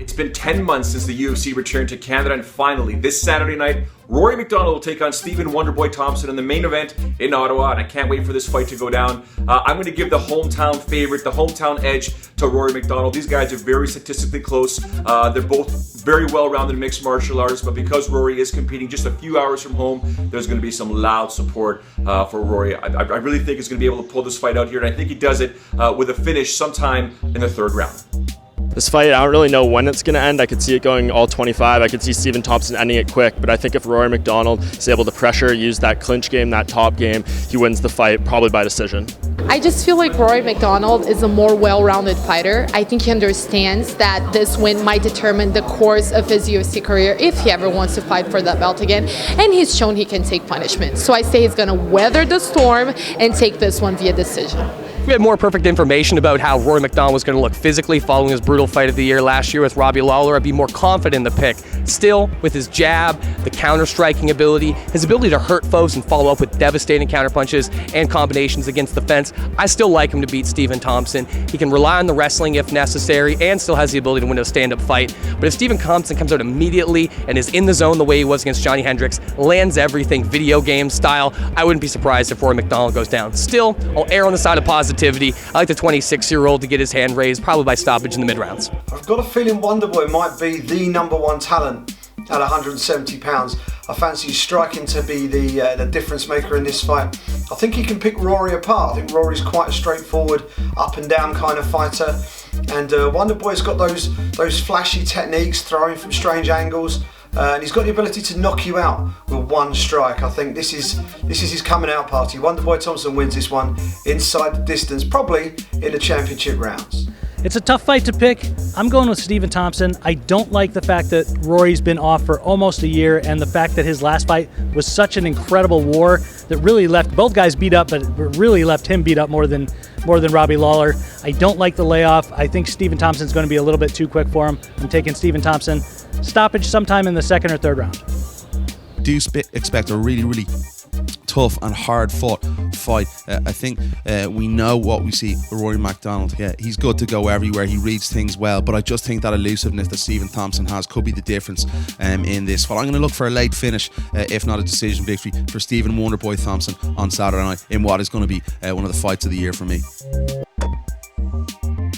It's been 10 months since the UFC returned to Canada, and finally, this Saturday night, Rory Macdonald will take on Stephen Wonderboy Thompson in the main event in Ottawa, and I can't wait for this fight to go down. I'm going to give the hometown favorite, the hometown edge to Rory Macdonald. These guys are very statistically close. They're both very well-rounded mixed martial artists, but because Rory is competing just a few hours from home, there's going to be some loud support for Rory. I really think he's going to be able to pull this fight out here, and I think he does it with a finish sometime in the third round. This fight, I don't really know when it's going to end. I could see it going all 25. I could see Stephen Thompson ending it quick, but I think if Rory Macdonald is able to pressure, use that clinch game, that top game, he wins the fight probably by decision. I just feel like Rory Macdonald is a more well-rounded fighter. I think he understands that this win might determine the course of his UFC career if he ever wants to fight for that belt again, and he's shown he can take punishment. So I say he's going to weather the storm and take this one via decision. We had more perfect information about how Rory Macdonald was going to look physically following his brutal fight of the year last year with Robbie Lawler. I'd be more confident in the pick. Still, with his jab, the counter-striking ability, his ability to hurt foes and follow up with devastating counterpunches and combinations against the fence, I still like him to beat Stephen Thompson. He can rely on the wrestling if necessary and still has the ability to win a stand-up fight. But if Stephen Thompson comes out immediately and is in the zone the way he was against Johnny Hendricks, lands everything video game style, I wouldn't be surprised if Rory Macdonald goes down. Still, I'll err on the side of positivity. I like the 26-year-old to get his hand raised, probably by stoppage in the mid-rounds. I've got a feeling Wonderboy might be the #1 talent at 170 pounds. I fancy striking to be the difference maker in this fight. I think he can pick Rory apart. I think Rory's quite a straightforward, up and down kind of fighter, and Wonderboy's got those flashy techniques, throwing from strange angles. And he's got the ability to knock you out with one strike. I think this is his coming out party. Wonderboy Thompson wins this one inside the distance, probably in the championship rounds. It's a tough fight to pick. I'm going with Stephen Thompson. I don't like the fact that Rory's been off for almost a year, and the fact that his last fight was such an incredible war that really left both guys beat up, but really left him beat up more than Robbie Lawler. I don't like the layoff. I think Stephen Thompson's going to be a little bit too quick for him. I'm taking Stephen Thompson. Stoppage sometime in the second or third round. Do expect a really tough and hard fought fight. I think we know what we see with Rory Macdonald. Yeah, he's good to go everywhere. He reads things well, but I just think that elusiveness that Stephen Thompson has could be the difference in this fight. I'm going to look for a late finish, if not a decision victory, for Stephen Wonderboy Thompson on Saturday night in what is going to be one of the fights of the year for me.